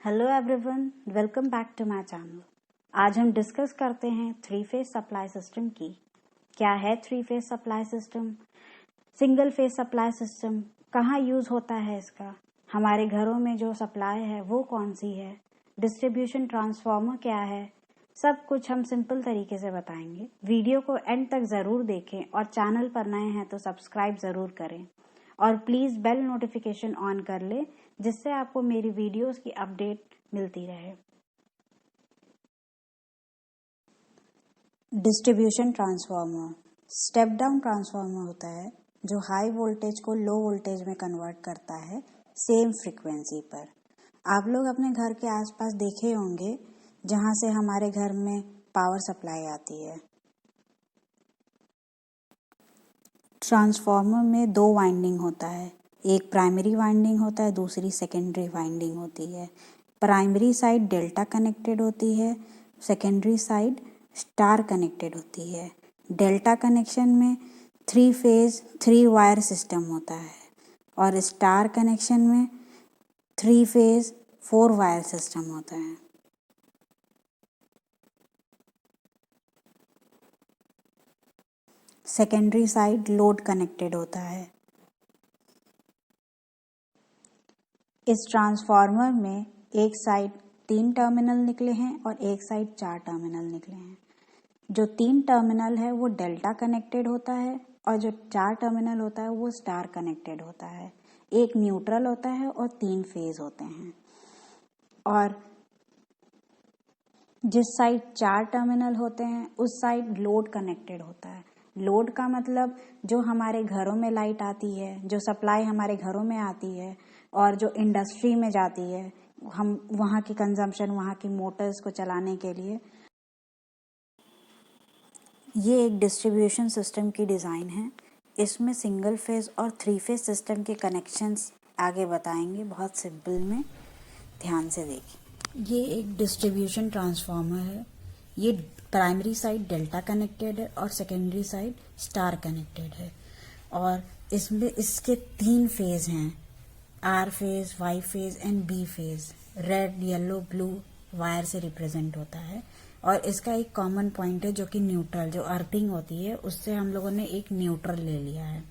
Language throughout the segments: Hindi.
Hello everyone, welcome back to my channel. आज हम डिस्कस करते हैं थ्री फेज सप्लाई सिस्टम की। क्या है three phase supply system, single phase supply system, कहाँ यूज होता है इसका, हमारे घरों में जो सप्लाई है वो कौन सी है, डिस्ट्रीब्यूशन ट्रांसफार्मर क्या है, सब कुछ हम सिंपल तरीके से बताएंगे। वीडियो को एंड तक जरूर देखें और चैनल पर नए हैं तो सब्सक्राइब जरूर करें और प्लीज बेल नोटिफिकेशन ऑन कर ले जिससे आपको मेरी वीडियोस की अपडेट मिलती रहे। Distribution transformer step down transformer होता है जो हाई वोल्टेज को लो वोल्टेज में कन्वर्ट करता है सेम फ्रीक्वेंसी पर। आप लोग अपने घर के आसपास देखे होंगे जहां से हमारे घर में पावर सप्लाई आती है। ट्रांसफार्मर में दो वाइंडिंग होता है, एक प्राइमरी वाइंडिंग होता है, दूसरी सेकेंडरी वाइंडिंग होती है। प्राइमरी साइड डेल्टा कनेक्टेड होती है, सेकेंडरी साइड स्टार कनेक्टेड होती है। डेल्टा कनेक्शन में 3 फेज 3 वायर सिस्टम होता है और स्टार कनेक्शन में 3 फेज 4 वायर सिस्टम होता है। सेकेंडरी साइड लोड कनेक्टेड होता है। इस ट्रांसफार्मर में एक साइड 3 टर्मिनल निकले हैं और एक साइड 4 टर्मिनल निकले हैं। जो 3 टर्मिनल है वो डेल्टा कनेक्टेड होता है और जो 4 टर्मिनल होता है वो स्टार कनेक्टेड होता है। एक न्यूट्रल होता है और 3 फेज होते हैं। और जिस साइड 4 टर्मिनल होते हैं उस साइड लोड कनेक्टेड होता है। लोड का मतलब जो हमारे घरों में लाइट आती है, जो सप्लाई हमारे घरों में आती है और जो इंडस्ट्री में जाती है, हम वहाँ की कंजम्पशन, वहाँ की मोटर्स को चलाने के लिए। ये एक डिस्ट्रीब्यूशन सिस्टम की डिज़ाइन है। इसमें सिंगल फेज और 3 फेज सिस्टम के कनेक्शंस आगे बताएंगे, बहुत सिंपल में, ध्यान से देखिए। ये एक डिस्ट्रीब्यूशन ट्रांसफार्मर है। ये प्राइमरी साइड डेल्टा कनेक्टेड है और सेकेंडरी साइड स्टार कनेक्टेड है और इसमें इसके 3 फेज हैं, R phase, Y phase and B phase. Red, yellow, blue wire से रिप्रेजेंट होता है और इसका एक कॉमन पॉइंट है जो कि न्यूट्रल, जो अर्थिंग होती है उससे हम लोगों ने एक न्यूट्रल ले लिया है।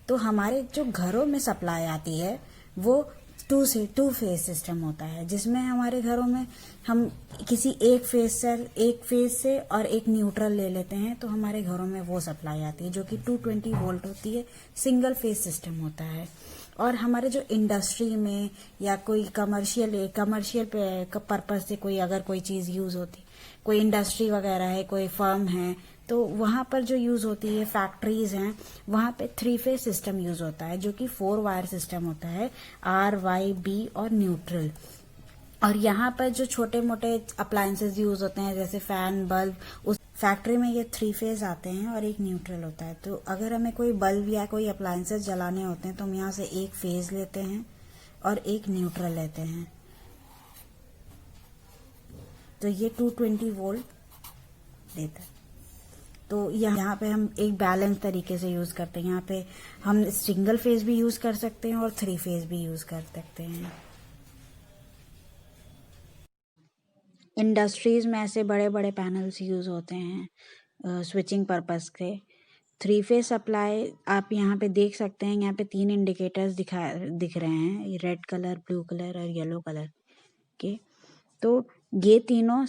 तो हमारे जो घरों में सप्लाई आती है वो 2 फेज सिस्टम होता है, जिसमें हमारे घरों में हम किसी एक फेज से और एक न्यूट्रल ले लेते हैं तो हमारे घरों में वो सप्लाई आती है जो कि 220 वोल्ट होती है। सिंगल फेज सिस्टम होता है। और हमारे जो इंडस्ट्री में या कोई कमर्शियल पर्पज से कोई अगर कोई चीज यूज होती, कोई इंडस्ट्री वगैरह है, कोई फर्म है, तो वहां पर जो यूज होती है, फैक्ट्रीज हैं, वहां पे 3 फेज सिस्टम यूज होता है जो कि 4 वायर सिस्टम होता है, आर, वाई, बी और न्यूट्रल। और यहाँ पर जो छोटे मोटे अप्लायंसेज यूज होते हैं जैसे फैन, बल्ब, उस फैक्ट्री में ये 3 फेज आते हैं और एक न्यूट्रल होता है। तो अगर हमें कोई बल्ब या कोई अप्लायंसेज जलाने होते हैं तो हम यहाँ से एक फेज लेते हैं और एक न्यूट्रल लेते हैं। तो ये 220 वोल्ट देता है। तो यहाँ पे हम एक बैलेंस तरीके से यूज करते हैं। यहाँ पे हम सिंगल फेज भी यूज कर सकते हैं और 3 फेज भी यूज कर सकते हैं। इंडस्ट्रीज में ऐसे बड़े बड़े पैनल्स यूज होते हैं स्विचिंग पर्पस के। 3 फेज सप्लाई आप यहाँ पे देख सकते हैं। यहाँ पे 3 इंडिकेटर्स दिख रहे हैं, रेड कलर, ब्लू कलर और येलो कलर के। तो ये तीनों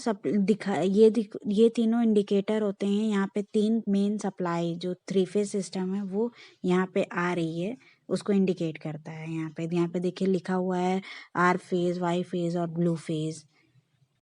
ये तीनों इंडिकेटर होते हैं। यहाँ पे 3 मेन सप्लाई जो 3 फेज सिस्टम है वो यहाँ पे आ रही है, उसको इंडिकेट करता है। यहाँ पे देखिए लिखा हुआ है आर फेज, वाई फेज और ब्लू फेज।